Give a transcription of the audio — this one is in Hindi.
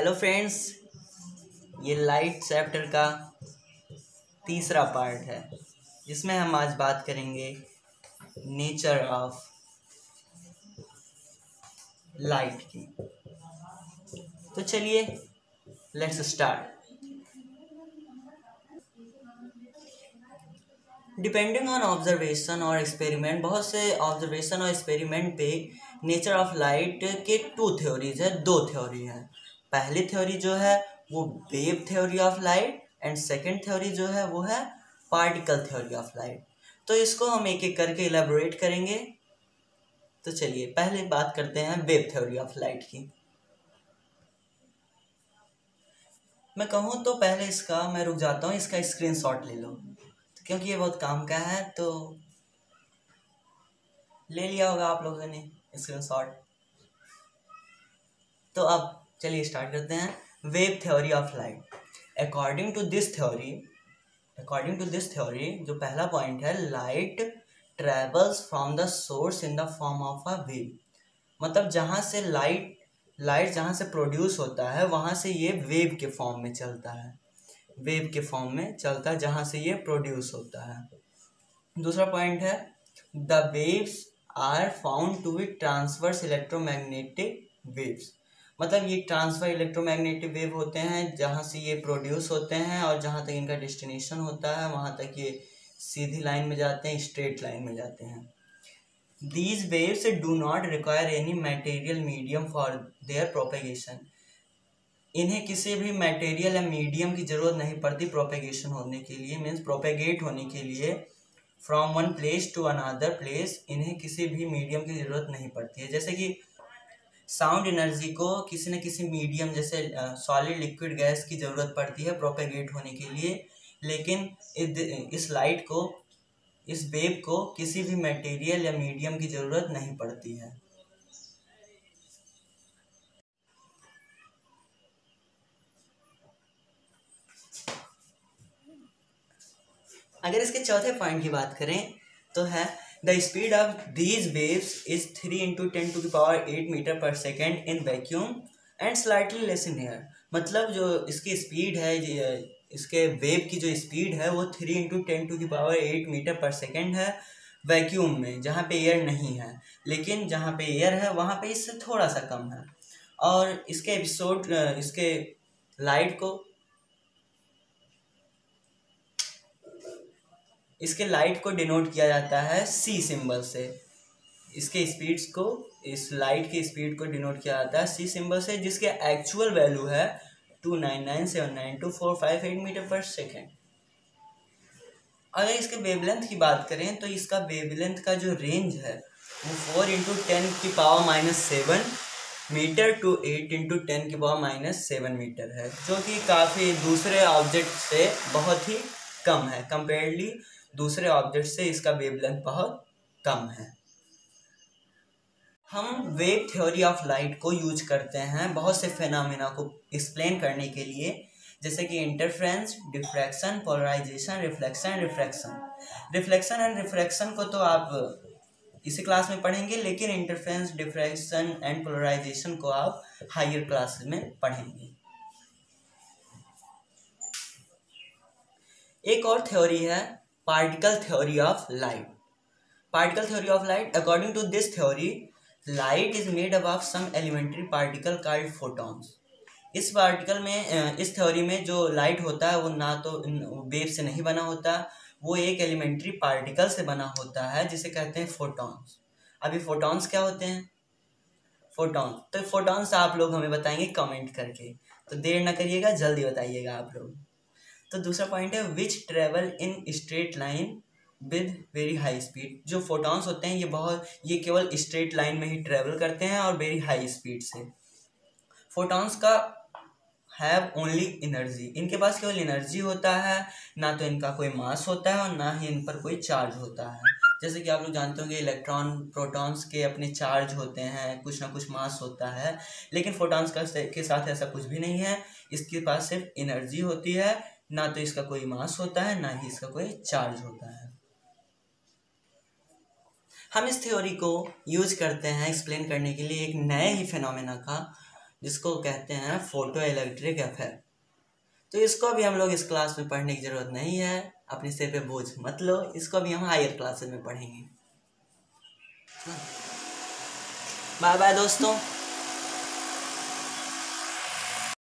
हेलो फ्रेंड्स, ये लाइट चैप्टर का तीसरा पार्ट है जिसमें हम आज बात करेंगे नेचर ऑफ लाइट की। तो चलिए let's start. Depending on observation और एक्सपेरिमेंट, बहुत से ऑब्जर्वेशन और एक्सपेरिमेंट पे नेचर ऑफ लाइट के दो थ्योरी है। पहली थ्योरी जो है वो wave theory of light and second theory जो है वो है पार्टिकल थ्योरी ऑफ लाइट। तो इसको हम एक एक करके इलेबोरेट करेंगे। तो चलिए पहले बात करते हैं वेव थ्योरी ऑफ लाइट की। मैं कहूँ तो पहले मैं रुक जाता हूँ, इसका स्क्रीनशॉट ले लो क्योंकि ये बहुत काम का है। तो ले लिया होगा आप लोगों ने स्क्रीनशॉट। तो अब चलिए स्टार्ट करते हैं। Wave theory of light. According to this theory जो पहला पॉइंट है, light travels from the source in the form of a wave. मतलब जहाँ से लाइट जहाँ से प्रोड्यूस होता है वहाँ से ये वेव के फॉर्म में चलता है, जहाँ से ये प्रोड्यूस होता है। दूसरा पॉइंट है the waves are found to be transverse electromagnetic waves. मतलब ये ट्रांसफर इलेक्ट्रोमैग्नेटिक वेव होते हैं जहाँ से ये प्रोड्यूस होते हैं और जहाँ तक इनका डेस्टिनेशन होता है वहाँ तक ये सीधी लाइन में जाते हैं, स्ट्रेट लाइन में जाते हैं। These waves do not require any material medium for their propagation. इन्हें किसी भी मटेरियल या मीडियम की जरूरत नहीं पड़ती प्रोपेगेशन होने के लिए, मीन्स प्रोपेगेट होने के लिए from one place to another place. इन्हें किसी भी मीडियम की जरूरत नहीं पड़ती है। जैसे कि साउंड एनर्जी को किसी न किसी मीडियम जैसे सॉलिड लिक्विड गैस की ज़रूरत पड़ती है प्रोपेगेट होने के लिए, लेकिन इस वेव को किसी भी मटेरियल या मीडियम की ज़रूरत नहीं पड़ती है। अगर इसके चौथे पॉइंट की बात करें तो है the speed of these waves is 3 × 10⁸ metre per second in vacuum and slightly less in air. मतलब जो इसकी स्पीड है, इसके वेव की जो स्पीड है वो 3 × 10⁸ मीटर पर सेकेंड है वैक्यूम में, जहाँ पे एयर नहीं है। लेकिन जहाँ पे एयर है वहाँ पे इससे थोड़ा सा कम है। और इसके लाइट को डिनोट किया जाता है C सिंबल से। इस लाइट की स्पीड को डिनोट किया जाता है C सिंबल से, जिसके एक्चुअल वैल्यू है 299792458 मीटर पर सेकेंड। अगर इसके वेवलेंथ की बात करें तो इसका वेवलेंथ का जो रेंज है वो 4 × 10⁻⁷ मीटर टू 8 × 10⁻⁷ मीटर है, जो कि काफ़ी दूसरे ऑब्जेक्ट से बहुत ही कम है। कंपेयरली दूसरे ऑब्जेक्ट से इसका वेवलेंथ बहुत कम है। हम वेव थ्योरी ऑफ लाइट को यूज करते हैं बहुत से फेनोमेना को एक्सप्लेन करने के लिए, जैसे कि interference, diffraction, polarisation, reflection and refraction को तो आप इसी क्लास में पढ़ेंगे, लेकिन इंटरफ्रेंस, डिफ्रैक्शन एंड पोलराइजेशन को आप हायर क्लास में पढ़ेंगे। एक और थ्योरी है particle theory of light. According to this theory, light is made up of some elementary particle called photons. इस थ्योरी में जो लाइट होता है वो ना तो वेव से नहीं बना होता, वो एक एलिमेंट्री पार्टिकल से बना होता है जिसे कहते हैं फोटॉन्स। अभी फोटॉन्स क्या होते हैं? फोटॉन्स आप लोग हमें बताएंगे कमेंट करके, तो देर ना करिएगा, जल्दी बताइएगा आप लोग। तो दूसरा पॉइंट है which travel in straight line with very high speed. जो फोटॉन्स होते हैं ये केवल स्ट्रेट लाइन में ही ट्रेवल करते हैं और वेरी हाई स्पीड से। फोटॉन्स का हैव ओनली एनर्जी, इनके पास केवल एनर्जी होता है, ना तो इनका कोई मास होता है और ना ही इन पर कोई चार्ज होता है। जैसे कि आप लोग जानते होंगे इलेक्ट्रॉन प्रोटॉन्स के अपने चार्ज होते हैं, कुछ ना कुछ मास होता है, लेकिन फोटॉन्स के साथ ऐसा कुछ भी नहीं है। इसके पास सिर्फ एनर्जी होती है, ना तो इसका कोई मास होता है ना ही इसका कोई चार्ज होता है। हम इस थ्योरी को यूज करते हैं एक्सप्लेन करने के लिए एक नए ही फिनोमेना का, जिसको कहते हैं फोटो इलेक्ट्रिक इफेक्ट। तो इसको भी हम लोग इस क्लास में पढ़ने की ज़रूरत नहीं है, अपने सिर पे बोझ मत लो, इसको भी हम हायर क्लासेस में पढ़ेंगे। बाय बाय दोस्तों।